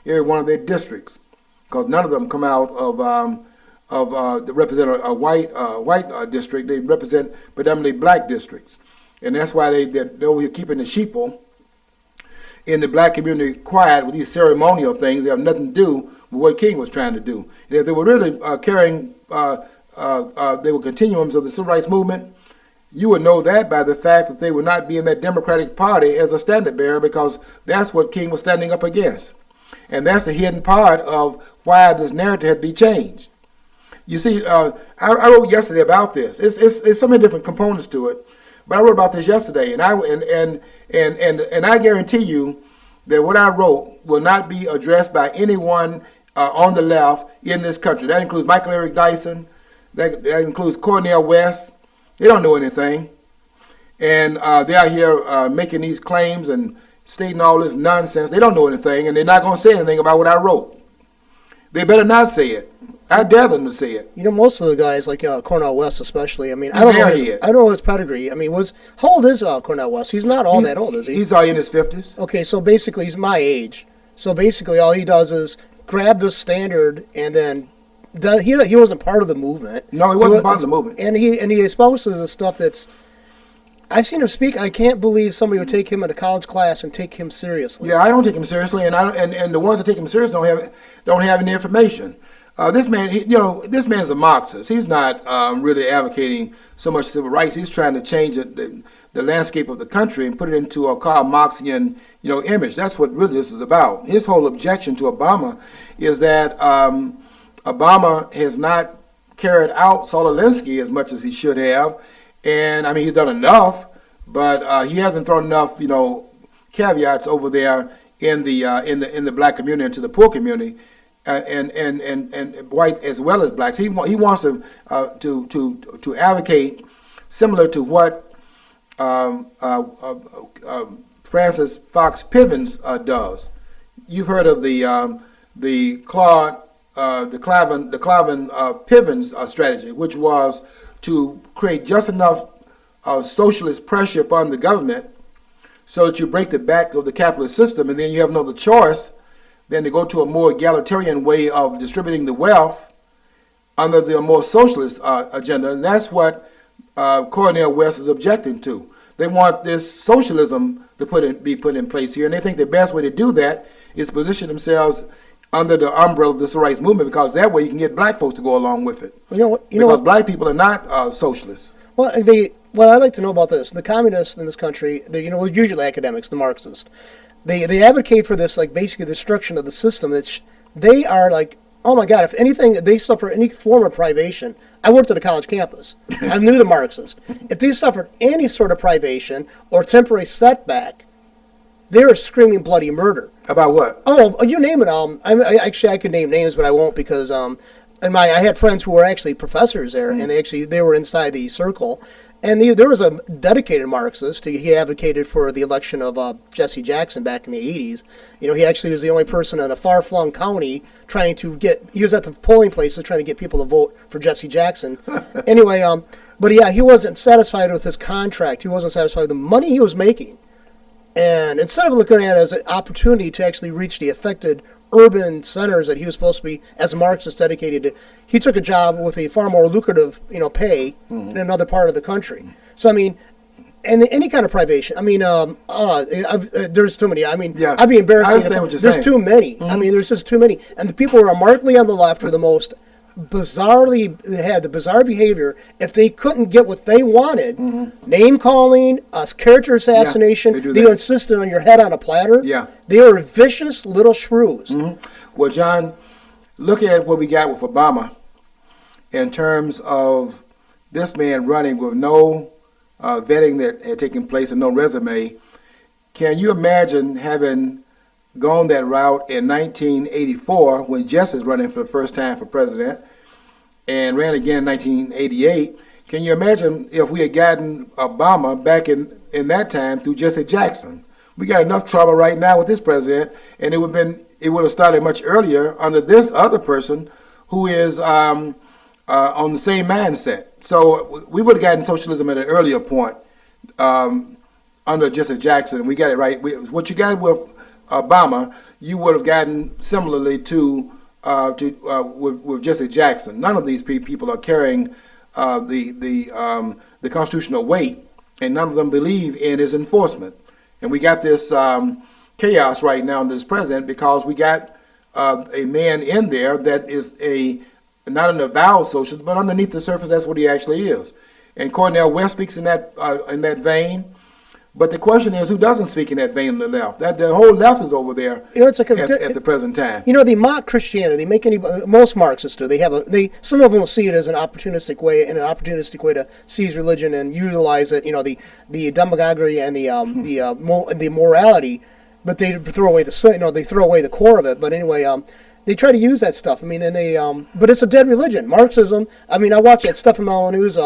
Every one of their districts, because none of them come out of represent a white district. They represent predominantly black districts, and that's why they're over here keeping the sheeple in the black community quiet with these ceremonial things. They have nothing to do with what King was trying to do. And if they were really carrying, they were continuums of the civil rights movement, you would know that by the fact that they would not be in that Democratic Party as a standard bearer, because that's what King was standing up against. And that's the hidden part of why this narrative had to be changed. You see, I wrote yesterday about this. It's so many different components to it, but I wrote about this yesterday, and I guarantee you that what I wrote will not be addressed by anyone on the left in this country. That includes Michael Eric Dyson. That includes Cornel West. They don't know anything, and they're out here making these claims and stating all this nonsense. They don't know anything, and they're not going to say anything about what I wrote. They better not say it. I dare them to say it. You know, most of the guys, like Cornel West especially, I mean, I He's don't know his pedigree. I mean, how old is Cornel West? He's not all that old, is he? He's all in his 50s. Okay, so basically he's my age. So basically all he does is grab the standard and then he wasn't part of the movement. No, he wasn't part of the movement. And he espouses the stuff that's, I've seen him speak, and I can't believe somebody would take him in a college class and take him seriously. Yeah, I don't take him seriously, and the ones that take him seriously don't have any information. This man, this man is a Marxist. He's not really advocating so much civil rights. He's trying to change the landscape of the country and put it into a Karl Marxian, image. That's what really this is about. His whole objection to Obama is that Obama has not carried out Saul Alinsky as much as he should have. And I mean, he's done enough, but he hasn't thrown enough, caveats over there in the black community and to the poor community, and white as well as blacks. He wants to advocate similar to what Francis Fox Pivens does. You've heard of the Clavin Pivens strategy, which was to create just enough socialist pressure upon the government so that you break the back of the capitalist system, and then you have no other choice than to go to a more egalitarian way of distributing the wealth under the more socialist agenda. And that's what Cornel West is objecting to. They want this socialism to be put in place here, and they think the best way to do that is position themselves under the umbrella of the civil rights movement, because that way you can get black folks to go along with it. Because black people are not socialists. Well, what I'd like to know about this, the communists in this country, usually academics, the Marxists, they advocate for this, like, basically the destruction of the system. That they are like, oh my God, if anything, they suffer any form of privation. I worked at a college campus. I knew the Marxists. If they suffered any sort of privation or temporary setback, they were screaming bloody murder. About what? Oh, you name it. I could name names, but I won't, because I had friends who were actually professors there, and they were inside the circle. And there was a dedicated Marxist. He advocated for the election of Jesse Jackson back in the 80s. He actually was the only person in a far-flung county he was at the polling places trying to get people to vote for Jesse Jackson. Anyway, but yeah, he wasn't satisfied with his contract. He wasn't satisfied with the money he was making. And instead of looking at it as an opportunity to actually reach the affected urban centers that he was supposed to be, as a Marxist, dedicated to, he took a job with a far more lucrative, pay in another part of the country. So, I mean, and any kind of privation. I mean, there's too many. I mean, yeah. I'd be embarrassed. There's too many. I mean, there's just too many. And the people who are markedly on the left are the most they had the bizarre behavior. If they couldn't get what they wanted, name calling, character assassination, they insisted on your head on a platter. Yeah. They are vicious little shrews. Well, John, look at what we got with Obama in terms of this man running with no vetting that had taken place and no resume. Can you imagine having gone that route in 1984 when Jesse is running for the first time for president, and ran again in 1988? Can you imagine if we had gotten Obama back in that time through Jesse Jackson? We got enough trouble right now with this president, and it would have started much earlier under this other person who is on the same mindset. So we would have gotten socialism at an earlier point under Jesse Jackson. We got it right. What you got with Obama, you would have gotten similarly to with Jesse Jackson. None of these people are carrying the constitutional weight, and none of them believe in his enforcement. And we got this chaos right now in this president because we got a man in there that is not an avowed socialist, but underneath the surface, that's what he actually is. And Cornel West speaks in that vein. But the question is, who doesn't speak in that vein of the left? That the whole left is over there. It's like at the present time. They mock Christianity. They make most Marxists do. Some of them will see it as an opportunistic way, to seize religion and utilize it. The demagoguery and the morality, but they throw away the core of it. But anyway, they try to use that stuff. But it's a dead religion. Marxism. I watched that Stephen Molyneux's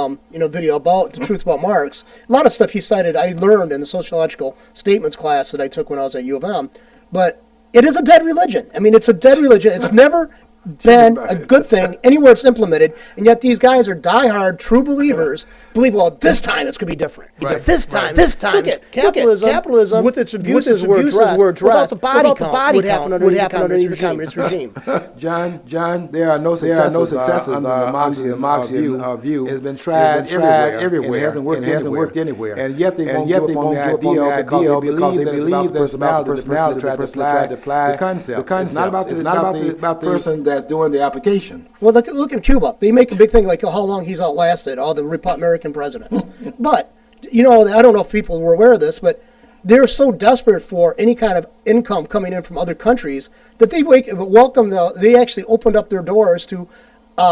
video about the truth about Marx. A lot of stuff he cited I learned in the sociological statements class that I took when I was at U of M. But it is a dead religion. It's a dead religion. It's never been a good thing anywhere it's implemented, and yet these guys are diehard true believers. Believe, well, this time it's going to be different. Right. This time, look at capitalism with its abuses were addressed. Without the body count, would happen underneath the communist regime. John, there are no successes under the Marxian view. It's been tried everywhere. It hasn't worked anywhere. And yet they won't give up on the idea because they believe that it's about the personality tried to apply the concept. It's not about the person that's doing the application. Well, look at Cuba. They make a big thing like how long he's outlasted all the American presidents. But, I don't know if people were aware of this, but they're so desperate for any kind of income coming in from other countries that they actually opened up their doors to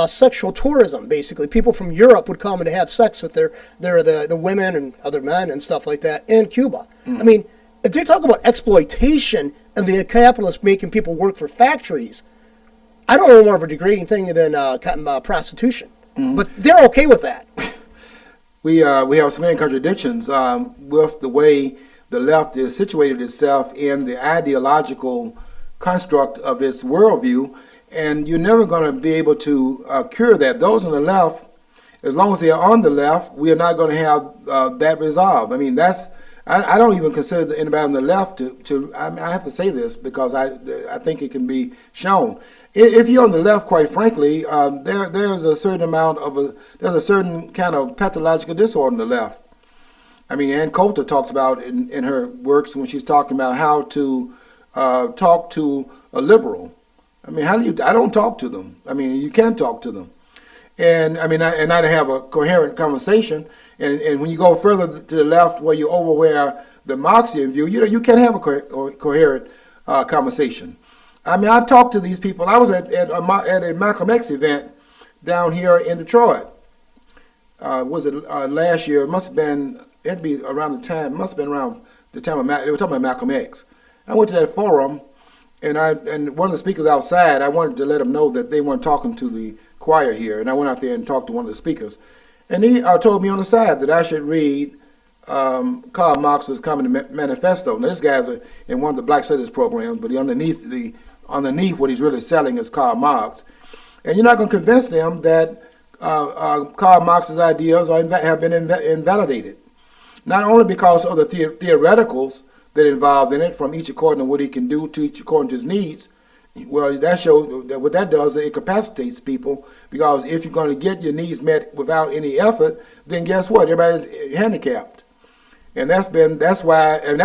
sexual tourism, basically. People from Europe would come and have sex with the women and other men and stuff like that in Cuba. If they talk about exploitation and the capitalists making people work for factories, I don't know more of a degrading thing than prostitution. But they're okay with that. We have so many contradictions with the way the left is situated itself in the ideological construct of its worldview, and you're never going to be able to cure that. Those on the left, as long as they are on the left, we are not going to have that resolved. I don't even consider anybody on the left to I have to say this because I think it can be shown. If you're on the left, quite frankly, there's a certain kind of pathological disorder on the left. Ann Coulter talks about in her works when she's talking about how to talk to a liberal. How do you? I don't talk to them. You can't talk to them, and I have a coherent conversation. And when you go further to the left, where you overwear the Marxian view, you can't have a coherent conversation. I've talked to these people. I was at a Malcolm X event down here in Detroit. Was it last year? It must have been. It had to be around the time. It must have been around the time they were talking about Malcolm X. I went to that forum, and one of the speakers outside, I wanted to let them know that they weren't talking to the choir here, and I went out there and talked to one of the speakers, and he told me on the side that I should read Karl Marx's Communist Manifesto. Now this guy's in one of the Black Studies programs, but underneath what he's really selling is Karl Marx, and you're not going to convince them that Karl Marx's ideas have been invalidated, not only because of the theoreticals that are involved in it, from each according to what he can do to each according to his needs. Well, that shows that what that does, it incapacitates people, because if you're going to get your needs met without any effort, then guess what? Everybody's handicapped, and that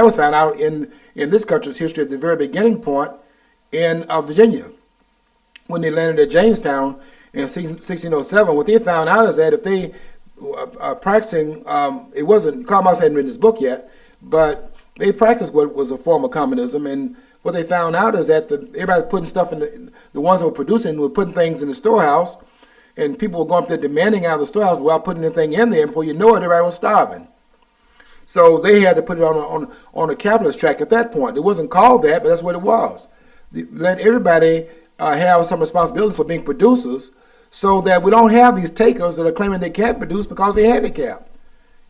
was found out in this country's history at the very beginning point in Virginia, when they landed at Jamestown in 1607. What they found out is that if they are practicing, it wasn't, Karl Marx hadn't written his book yet, but they practiced what was a form of communism, and what they found out is that everybody was putting stuff in the ones that were producing were putting things in the storehouse, and people were going up there demanding out of the storehouse without putting anything in there, and before you know it, everybody was starving. So they had to put it on a capitalist track at that point. It wasn't called that, but that's what it was. Let everybody have some responsibility for being producers, so that we don't have these takers that are claiming they can't produce because they're handicapped.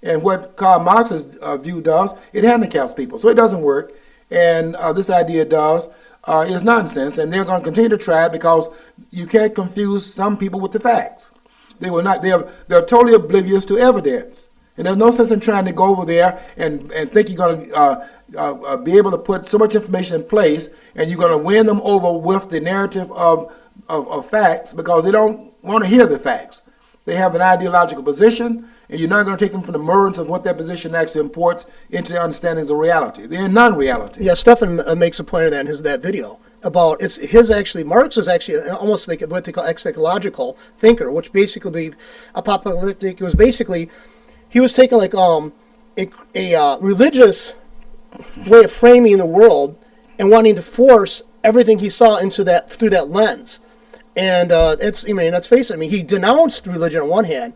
And what Karl Marx's view does, it handicaps people. So it doesn't work. And this idea does is nonsense. And they're going to continue to try it because you can't confuse some people with the facts. They will not. They're totally oblivious to evidence. And there's no sense in trying to go over there and think you're going to be able to put so much information in place and you're going to win them over with the narrative of facts, because they don't want to hear the facts. They have an ideological position, and you're not going to take them from the murmurs of what that position actually imports into their understandings of reality. They're non-reality. Yeah, Stefan makes a point of that in that video about Marx was actually almost like what they call ecological thinker, which basically apocalyptic. It was basically he was taking like a religious way of framing the world and wanting to force everything he saw into that through that lens. And let's face it. I mean, he denounced religion on one hand,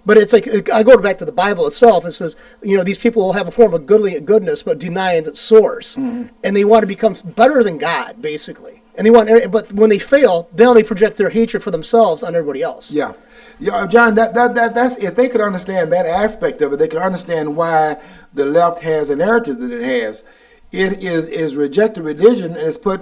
but it's like I go back to the Bible itself. It says, these people will have a form of goodness, but denying its source, and they want to become better than God, basically. And but when they fail, then they project their hatred for themselves on everybody else. Yeah. Yeah, John, that's if they could understand that aspect of it, they could understand why the left has a narrative that it has. It is rejected religion and it's put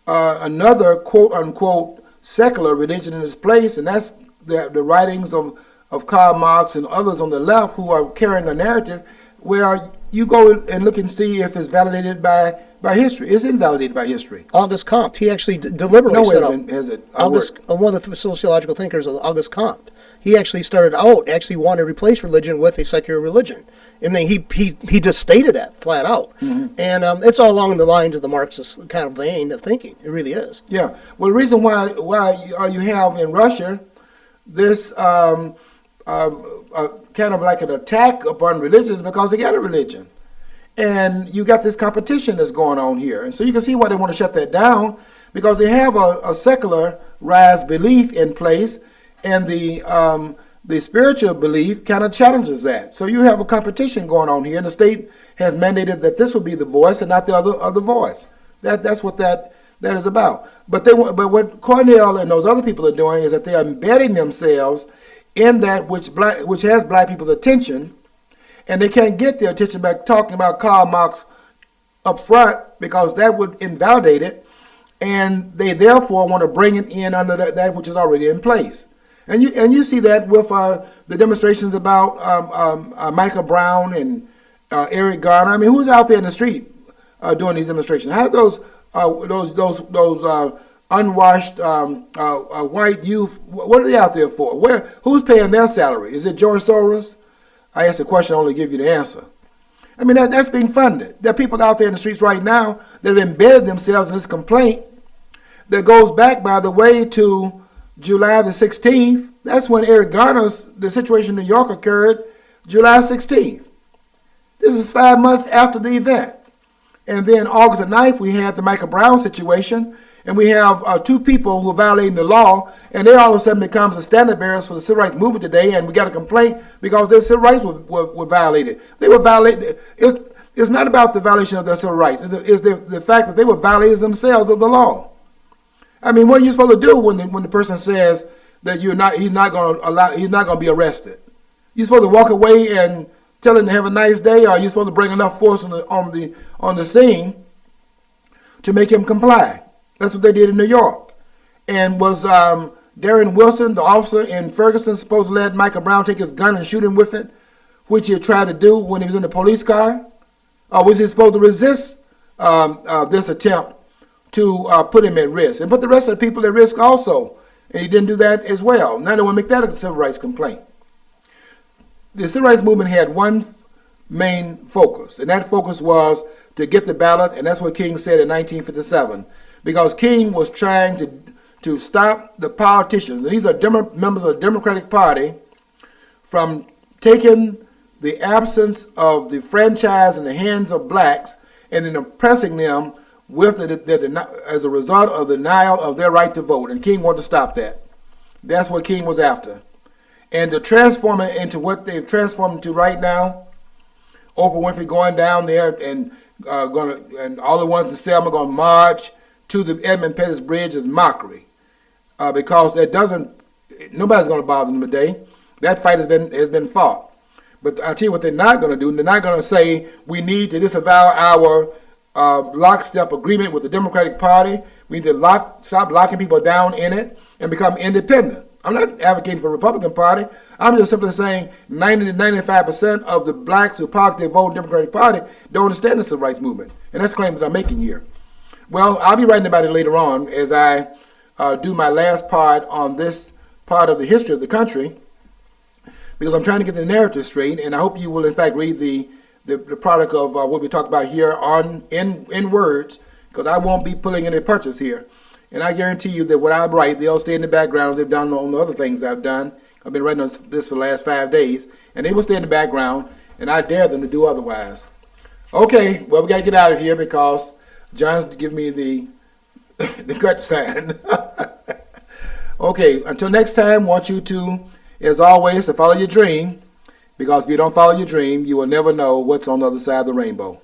another quote unquote secular religion in its place, and that's the writings of Karl Marx and others on the left who are carrying a narrative where you go and look and see if it's validated by history. It's invalidated by history. Auguste Comte, he actually deliberately No, set up. has it One of the sociological thinkers, Auguste Comte, he actually started out wanted to replace religion with a secular religion. I mean, he just stated that flat out, and it's all along the lines of the Marxist kind of vein of thinking. It really is. Yeah. Well, the reason why you have in Russia this kind of like an attack upon religion is because they got a religion. And you got this competition that's going on here. And so you can see why they want to shut that down, because they have a secularized belief in place, and the spiritual belief kind of challenges that. So you have a competition going on here, and the state has mandated that this will be the voice and not the other voice. That's what that is about. But what Cornell and those other people are doing is that they are embedding themselves in that which has black people's attention. And they can't get their attention back talking about Karl Marx up front, because that would invalidate it, and they therefore want to bring it in under that which is already in place. And you see that with the demonstrations about Michael Brown and Eric Garner. I mean, who's out there in the street doing these demonstrations? How do those unwashed white youth, what are they out there for? Who's paying their salary? Is it George Soros? I ask the question, I only give you the answer. I mean, that's being funded. There are people out there in the streets right now that have embedded themselves in this complaint that goes back, by the way, to July the 16th. That's when Eric Garner's, the situation in New York occurred, July 16th. This is 5 months after the event. And then August the 9th, we had the Michael Brown situation, and we have two people who are violating the law, and they all of a sudden becomes the standard bearers for the civil rights movement today, and we got a complaint because their civil rights were violated. They were violated. It's not about the violation of their civil rights. It's the fact that they were violators themselves of the law. I mean, what are you supposed to do when the person says that he's not going to be arrested? You're supposed to walk away and tell him to have a nice day, or are you supposed to bring enough force on the scene to make him comply? That's what they did in New York. And was Darren Wilson, the officer in Ferguson, supposed to let Michael Brown take his gun and shoot him with it, which he had tried to do when he was in the police car? Or was he supposed to resist this attempt to put him at risk and put the rest of the people at risk also? And he didn't do that as well. Now they want to make that a civil rights complaint. The civil rights movement had one main focus, and that focus was to get the ballot, and that's what King said in 1957. Because King was trying to stop the politicians, and these are members of the Democratic Party, from taking the absence of the franchise in the hands of blacks and then oppressing them with as a result of the denial of their right to vote. And King wanted to stop that. That's what King was after. And to transform it into what they've transformed into right now, Oprah Winfrey going down there and all the ones in Selma going to march to the Edmund Pettus Bridge is mockery, because nobody's going to bother them today. That fight has been fought. But I'll tell you what they're not going to do. They're not going to say we need to disavow our lockstep agreement with the Democratic Party. We need to stop locking people down in it and become independent. I'm not advocating for the Republican Party. I'm just simply saying 90 to 95% of the blacks who park their vote in the Democratic Party don't understand the civil rights movement. And that's the claim that I'm making here. Well, I'll be writing about it later on as I do my last part on this part of the history of the country, because I'm trying to get the narrative straight, and I hope you will in fact read the product of what we talked about here in words, because I won't be pulling any punches here. And I guarantee you that what I write, they'll stay in the background as they've done on the other things I've done. I've been writing on this for the last 5 days, and they will stay in the background, and I dare them to do otherwise. Okay, well, we got to get out of here because John's giving me the the cut sign. Okay, until next time, want you to, as always, to follow your dream, because if you don't follow your dream, you will never know what's on the other side of the rainbow.